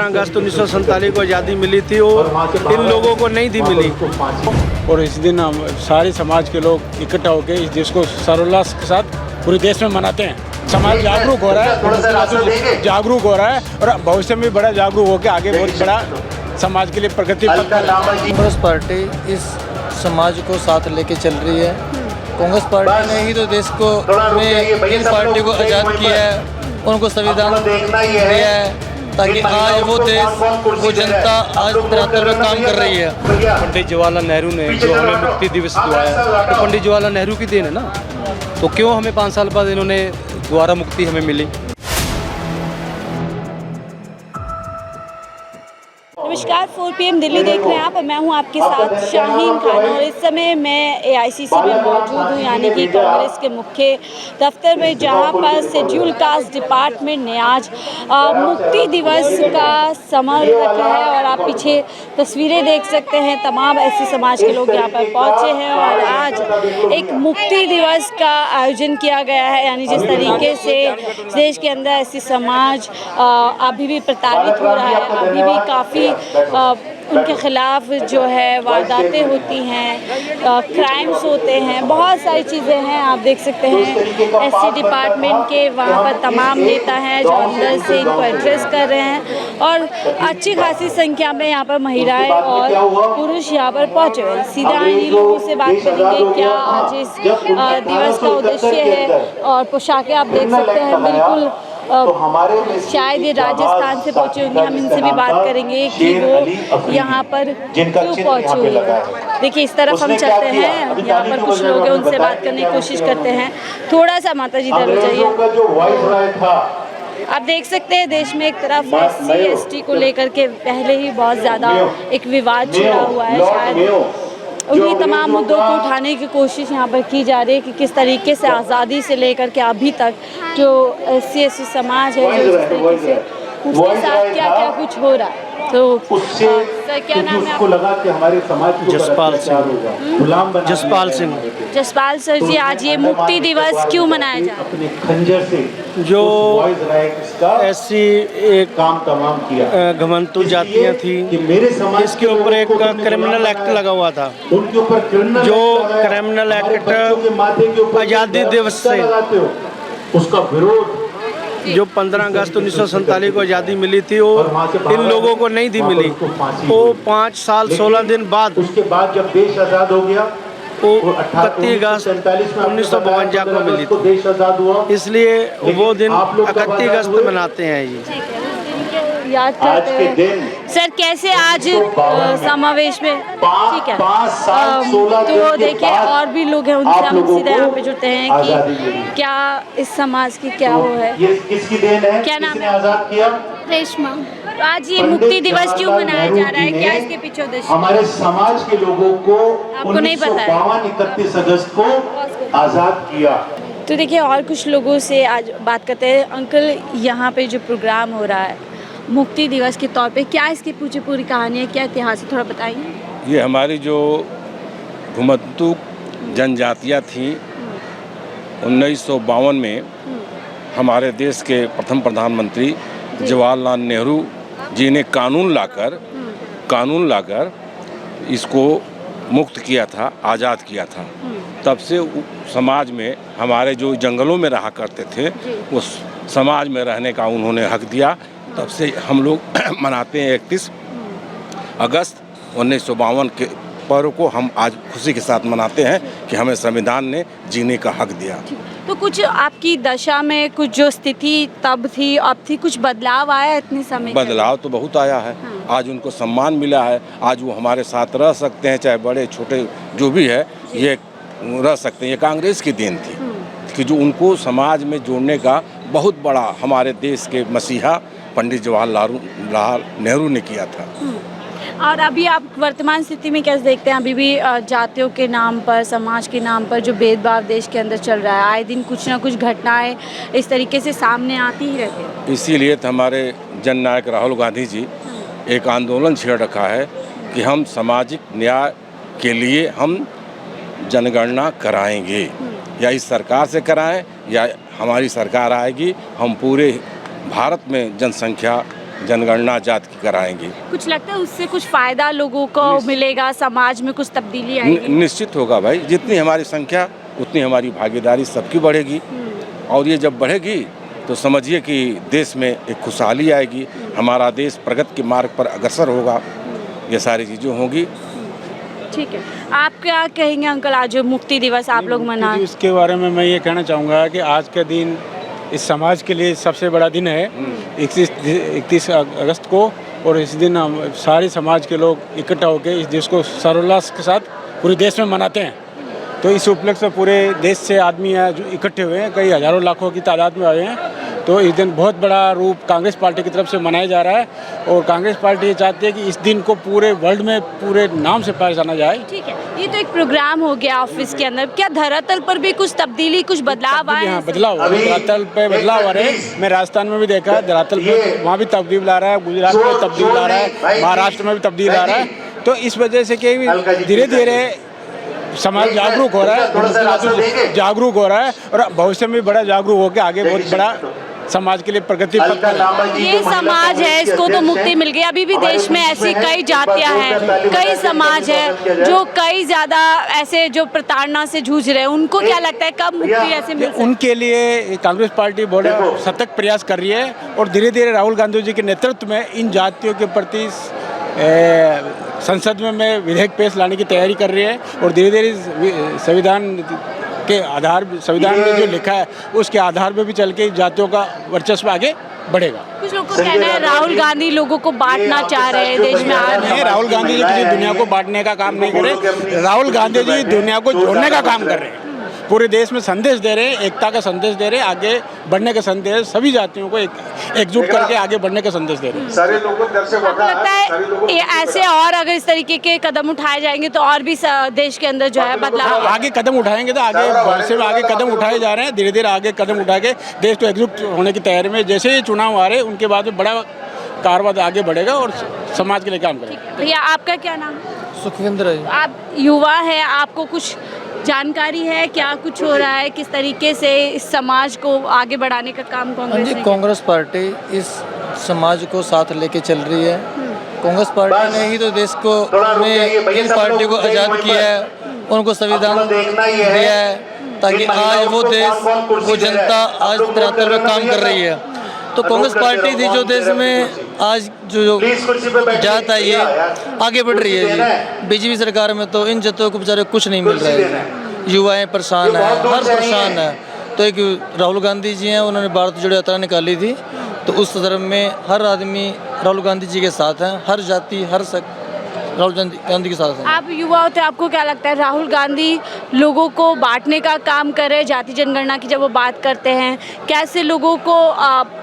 अगस्त 1947 को आज़ादी मिली थी, वो इन लोगों को नहीं थी मिली। और इस दिन हम सारे समाज के लोग इकट्ठा होकर इस देश को सर्वोल्लास के साथ पूरे देश में मनाते हैं। समाज जागरूक हो रहा है, जागरूक हो रहा है और भविष्य में बड़ा जागरूक होकर आगे बहुत बड़ा समाज के लिए प्रगति। कांग्रेस पार्टी इस समाज को साथ लेके चल रही है। कांग्रेस पार्टी ने ही तो देश को में इन पार्टी को आज़ाद किया है, उनको संविधान दिया है ताकि आज वो देश वो जनता आज बेहतर में काम कर रही है। पंडित जवाहरलाल नेहरू ने जो हमें मुक्ति दिवस दिलाया, तो पंडित जवाहरलाल नेहरू की देन है ना, तो क्यों हमें 5 साल बाद इन्होंने दोबारा मुक्ति हमें मिली। नमस्कार, 4 PM दिल्ली देख रहे हैं आप और मैं हूं आपके साथ शाहीन खान। और इस समय मैं AICC में मौजूद हूं, यानी कि कांग्रेस के मुख्य दफ्तर में, जहां पर शेड्यूल कास्ट डिपार्टमेंट ने आज मुक्ति दिवस का समारोह रखा है। और आप पीछे तस्वीरें देख सकते हैं, तमाम ऐसे समाज के लोग यहां पर पहुंचे हैं और आज एक मुक्ति दिवस का आयोजन किया गया है। यानी जिस तरीके से देश के अंदर ऐसी समाज अभी भी प्रताड़ित हो रहा है, अभी भी काफ़ी उनके ख़िलाफ़ जो है वारदातें होती हैं, क्राइम्स होते हैं, बहुत सारी चीज़ें हैं। आप देख सकते हैं SC डिपार्टमेंट के वहाँ पर तमाम नेता हैं जो अंदर से इनको एड्रेस कर रहे हैं और अच्छी खासी संख्या में यहाँ पर महिलाएं और पुरुष यहाँ पर पहुँचे हुए हैं। सीधा इन्हीं लोगों से बात करेंगे क्या आज इस दिवस का उद्देश्य है। और पोशाकें आप देख सकते हैं बिल्कुल शायद ये राजस्थान से पहुँचे होंगे। हम इनसे भी बात करेंगे कि वो यहाँ पर क्यों पहुँचे हुए हैं। देखिए इस तरफ हम चलते हैं, यहाँ पर कुछ लोग हैं, उनसे बात करने की कोशिश करते हैं। थोड़ा सा माता जी इधर हो जाइए। आप देख सकते हैं देश में एक तरफ SC ST को लेकर के पहले ही बहुत ज़्यादा एक विवाद छिड़ा हुआ है। शायद उन्हीं तमाम मुद्दों को उठाने की कोशिश यहाँ पर की जा रही है कि किस तरीके से आज़ादी से लेकर के अभी तक जो SC ST समाज है, जो जिस तरीके से उसके साथ क्या क्या कुछ हो रहा है। तो सर क्या नाम है आपका? जसपाल सर जी, आज ये मुक्ति दिवस क्यों मनाया जा रहा है? जो ऐसी एक काम तमाम किया घमंतु जातियाँ थी, इसके ऊपर एक क्रिमिनल एक्ट लगा हुआ था। जो क्रिमिनल एक्ट आज़ादी दिवस से उसका विरोध, जो 15 अगस्त 1947 को आज़ादी मिली थी, वो इन लोगों को नहीं थी मिली। वो 5 साल 16 दिन बाद, उसके बाद जब देश आज़ाद हो गया, वो 31 अगस्त 1952 को मिली थी। देश आज़ाद हुआ, इसलिए वो दिन 31 अगस्त मनाते हैं जी, याद करते हैं। सर कैसे आज समावेश में, ठीक है, तो देखिए और भी लोग हैं, उनसे हम सीधे यहाँ पे जुड़ते हैं कि क्या इस समाज की क्या वो है, किसकी देन है, क्या नाम है? रेशमा। तो आज ये मुक्ति दिवस क्यों मनाया जा रहा है, क्या इसके पीछे उद्देश्य? हमारे समाज के लोगों को आपको नहीं पता है? 31 अगस्त को आज़ाद किया। तो देखिए और कुछ लोगों से आज बात करते हैं। अंकल, यहाँ पे जो प्रोग्राम हो रहा है मुक्ति दिवस के तौर पे, क्या इसकी पूरी कहानी है, क्या इतिहास है, थोड़ा बताइए। ये हमारी जो घुमंतु जनजातियाँ थीं, 1952 में हमारे देश के प्रथम प्रधानमंत्री जवाहरलाल नेहरू जी ने कानून लाकर इसको मुक्त किया था, आज़ाद किया था। तब से समाज में हमारे जो जंगलों में रहा करते थे, उस समाज में रहने का उन्होंने हक दिया। तब से हम लोग मनाते हैं 31 अगस्त 1952 के पर्व को हम आज खुशी के साथ मनाते हैं कि हमें संविधान ने जीने का हक दिया। तो कुछ आपकी दशा में कुछ जो स्थिति तब थी अब थी, कुछ बदलाव आया इतने समय? बदलाव तो बहुत आया है। आज उनको सम्मान मिला है, आज वो हमारे साथ रह सकते हैं, चाहे बड़े छोटे जो भी है ये रह सकते हैं। ये कांग्रेस की देन थी कि जो उनको समाज में जोड़ने का बहुत बड़ा हमारे देश के मसीहा पंडित जवाहरलाल नेहरू ने किया था। और अभी आप वर्तमान स्थिति में कैसे देखते हैं? अभी भी जातियों के नाम पर, समाज के नाम पर जो भेदभाव देश के अंदर चल रहा है, आए दिन कुछ ना कुछ घटनाएं इस तरीके से सामने आती ही रहती है। इसीलिए तो हमारे जननायक राहुल गांधी जी एक आंदोलन छेड़ रखा है कि हम सामाजिक न्याय के लिए हम जनगणना कराएंगे, या इस सरकार से कराएं या हमारी सरकार आएगी, हम पूरे भारत में जनसंख्या जनगणना जात की कराएंगे। कुछ लगता है उससे कुछ फायदा लोगों को मिलेगा, समाज में कुछ तब्दीली आएगी? निश्चित होगा भाई, जितनी हमारी संख्या उतनी हमारी भागीदारी सबकी बढ़ेगी, और ये जब बढ़ेगी तो समझिए कि देश में एक खुशहाली आएगी, हमारा देश प्रगति के मार्ग पर अग्रसर होगा, ये सारी चीज़ें होंगी। ठीक है, आप क्या कहेंगे अंकल, आज जो मुक्ति दिवस आप लोग मना? इसके बारे में मैं ये कहना चाहूँगा कि आज का दिन इस समाज के लिए सबसे बड़ा दिन है, 31 अगस्त को, और इस दिन हम सारे समाज के लोग इकट्ठा होकर इस देश को सर्वोल्लास के साथ पूरे देश में मनाते हैं। तो इस उपलक्ष्य में पूरे देश से आदमी जो इकट्ठे हुए हैं, कई हज़ारों लाखों की तादाद में आए हैं। तो इस दिन बहुत बड़ा रूप कांग्रेस पार्टी की तरफ से मनाया जा रहा है, और कांग्रेस पार्टी ये चाहती है कि इस दिन को पूरे वर्ल्ड में पूरे नाम से पाया जाना जाए। ठीक है, ये तो एक प्रोग्राम हो गया ऑफिस के अंदर, क्या धरातल पर भी कुछ तब्दीली, कुछ बदलाव आए? हाँ, बदलाव, धरातल पे बदलाव आ रहे हैं। मैं राजस्थान में भी देखा, धरातल पे वहाँ भी तब्दील आ रहा है, गुजरात में तब्दील आ रहा है, महाराष्ट्र में भी तब्दील आ रहा है। तो इस वजह से कि धीरे धीरे समाज जागरूक हो रहा है, जागरूक हो रहा है, और भविष्य में बड़ा जागरूक होकर आगे बहुत बड़ा समाज के लिए प्रगति पथ पर। ये समाज है, इसको तो मुक्ति मिल गई। अभी भी देश में ऐसी कई जातियां हैं, कई समाज है जो कई ज्यादा ऐसे जो प्रताड़ना से जूझ रहे हैं, उनको क्या लगता है कब मुक्ति ऐसे मिल सकती है? उनके लिए कांग्रेस पार्टी बड़ा सतत प्रयास कर रही है, और धीरे धीरे राहुल गांधी जी के नेतृत्व में इन जातियों के प्रति संसद में विधेयक पेश लाने की तैयारी कर रही है, और धीरे धीरे संविधान के आधार, संविधान में जो लिखा है उसके आधार पर भी चल के जातियों का वर्चस्व आगे बढ़ेगा। कुछ लोगों को कहना है राहुल गांधी लोगों को बांटना चाह रहे हैं देश में। नहीं, राहुल गांधी जी किसी दुनिया को बांटने का काम नहीं कर रहे, राहुल गांधी जी दुनिया को जोड़ने का काम कर रहे हैं, पूरे देश में संदेश दे रहे हैं, एकता का संदेश दे रहे हैं, आगे बढ़ने का संदेश, सभी जातियों को एकजुट करके आगे बढ़ने का संदेश दे रहे हैं। सारे लोगों आपको लगता है ये ऐसे और अगर इस तरीके के कदम उठाए जाएंगे तो और भी देश के अंदर जो है बदलाव? आगे कदम उठाएंगे तो आगे भविष्य में आगे कदम उठाए जा रहे हैं, धीरे धीरे आगे कदम उठा के देश को एकजुट होने की तैयारी में। जैसे ही चुनाव आ रहे हैं उनके बाद में बड़ा कारवां आगे बढ़ेगा और समाज के लिए काम करेगा। भैया आपका क्या नाम है? सुखविंदर है। आप युवा है, आपको कुछ जानकारी है क्या कुछ हो रहा है, किस तरीके से इस समाज को आगे बढ़ाने का काम कांग्रेस ने? कांग्रेस पार्टी इस समाज को साथ लेके चल रही है। कांग्रेस पार्टी ने ही तो देश को में इन पार्टी को आज़ाद किया है, उनको संविधान दिया है, ताकि आज वो देश, वो जनता आज धरातल पे काम कर रही है। तो कांग्रेस पार्टी थी जो देश में आज जो जात है ये आगे बढ़ रही है जी। बीजेपी सरकार में तो इन जतों को बेचारे कुछ नहीं मिल रहा है, युवाएं परेशान है, हर परेशान है। तो एक राहुल गांधी जी हैं, उन्होंने भारत जोड़ो यात्रा निकाली थी, तो उस धर्म में हर आदमी राहुल गांधी जी के साथ हैं, हर जाति हर राहुल गांधी के साथ हैं। आप युवा होते, आपको क्या लगता है राहुल गांधी लोगों को बांटने का काम कर रहे हैं? जाति जनगणना की जब वो बात करते हैं, कैसे लोगों को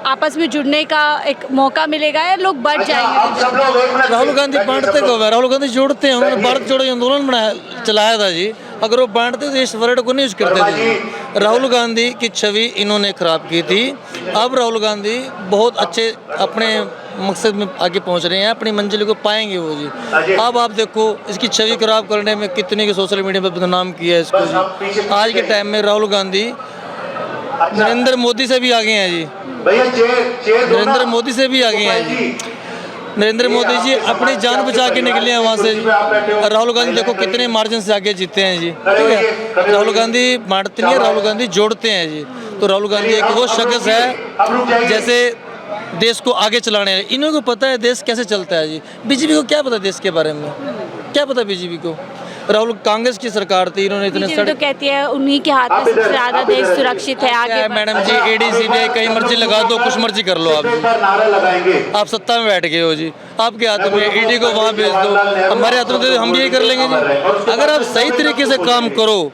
आपस में जुड़ने का एक मौका मिलेगा या लोग बढ़ जाएंगे? राहुल गांधी बांटते कब है? राहुल गांधी जोड़ते हैं, उन्होंने भारत जोड़ो आंदोलन चलाया था जी। अगर वो बांटते तो इस वर्ड को नहीं यूज करते थे। राहुल गांधी की छवि इन्होंने खराब की थी। अब राहुल गांधी बहुत अच्छे अपने मकसद में आगे पहुंच रहे हैं, अपनी मंजिल को पाएंगे वो जी। अब आप देखो इसकी छवि खराब करने में कितने के सोशल मीडिया पर बदनाम किया है इसको जी। आज के टाइम में राहुल गांधी नरेंद्र मोदी से भी आगे हैं जी, नरेंद्र मोदी से भी आगे हैं जी। नरेंद्र मोदी जी अपनी जान बचा के निकले हैं वहाँ से जी। राहुल गांधी देखो कितने मार्जिन से आगे जीते हैं जी, ठीक है। राहुल गांधी बांटते नहीं है, राहुल गांधी जोड़ते हैं जी। तो राहुल गांधी एक वो शख्स है जैसे देश को आगे चलाने, इन्हों को पता है देश कैसे चलता है जी। बीजेपी को क्या पता देश के बारे में, क्या पता बीजेपी को? राहुल कांग्रेस की सरकार थी, इन्होंने इतने तो कहती है उन्हीं के हाथ में सबसे ज्यादा देश सुरक्षित है। आगे मैडम जी ईडी सीबीआई कहीं मर्जी लगा दो, कुछ मर्जी कर लो आप सत्ता में बैठ गए हो जी, आपके हाथ में ईडी को वहाँ भेज दो, हमारे हाथ में तो हम यही कर लेंगे जी। अगर आप सही तरीके से काम करो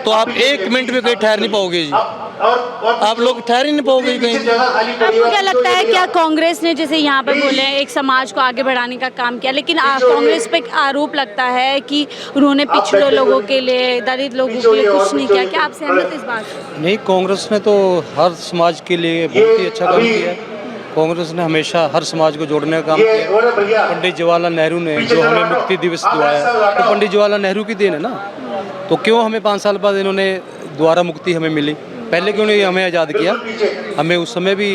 तो आप 1 मिनट में कहीं ठहर नहीं पाओगे जी, आप लोग ठहर ही नहीं पाओगे कहीं। आपको क्या लगता है क्या कांग्रेस ने जैसे यहाँ पर बोले एक समाज को आगे बढ़ाने का काम किया, लेकिन कांग्रेस पे आरोप लगता है कि उन्होंने पिछड़े लोगों के लिए, दलित लोगों के लिए कुछ नहीं किया, क्या आप सहमत हैं इस बात से? नहीं, कांग्रेस ने तो हर समाज के लिए बहुत ही अच्छा काम किया है। कांग्रेस ने हमेशा हर समाज को जोड़ने का काम किया। पंडित जवाहरलाल नेहरू ने जो हमें मुक्ति दिवस दिलाया, तो पंडित जवाहरलाल नेहरू की देन है ना। तो क्यों हमें 5 साल बाद इन्होंने दोबारा मुक्ति हमें मिली, पहले क्यों नहीं हमें आज़ाद किया? हमें उस समय भी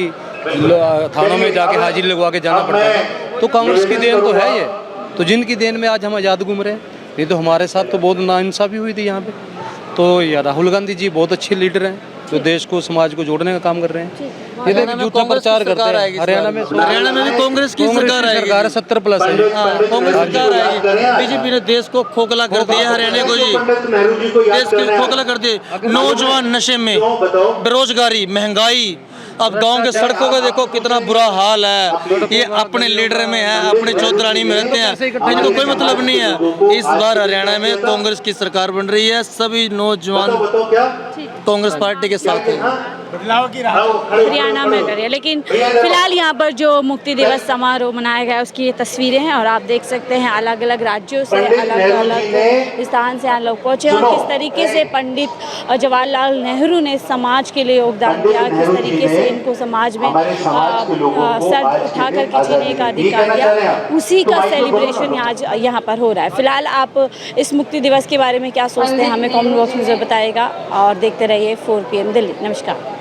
थानों में जाके हाजिरी लगवा के जाना पड़ता था। तो कांग्रेस की देन तो है ये, तो जिनकी देन में आज हम आज़ाद घूम रहे हैं, नहीं तो हमारे साथ तो बहुत नाइंसाफ़ी हुई थी यहाँ पे। तो या राहुल गांधी जी बहुत अच्छे लीडर हैं जो देश को समाज को जोड़ने का काम कर रहे हैं। ये देखिए झूठा प्रचार करते हैं। हरियाणा में भी कांग्रेस की सरकार है 70+ है। कांग्रेस सरकार आएगी। बीजेपी ने देश को खोखला कर दिया, हरियाणा को जी देश को खोखला कर दिया। नौजवान नशे में, बेरोजगारी, महंगाई, अब गांव के सड़कों का देखो कितना बुरा हाल है। ये अपने लीडर में है, अपने चौधरानी में रहते हैं, इनको कोई मतलब नहीं है। इस बार हरियाणा में कांग्रेस की सरकार बन रही है, सभी नौजवान कांग्रेस पार्टी के साथ हैं। बदलाव की राह हरियाणा में करिए। लेकिन फिलहाल यहाँ पर जो मुक्ति दिवस समारोह मनाया गया उसकी ये तस्वीरें हैं और आप देख सकते हैं अलग अलग राज्यों से अलग अलग स्थान से यहाँ लोग पहुँचे और किस तरीके से पंडित जवाहरलाल नेहरू ने समाज के लिए योगदान दिया, किस तरीके से इनको समाज में सर उठा करके जीने का अधिकार दिया, उसी का सेलिब्रेशन आज यहाँ पर हो रहा है। फिलहाल आप इस मुक्ति दिवस के बारे में क्या सोचते हैं हमें कमेंट बॉक्स में ज़रूर बताइएगा और देखते रहिए 4 PM दिल्ली। नमस्कार।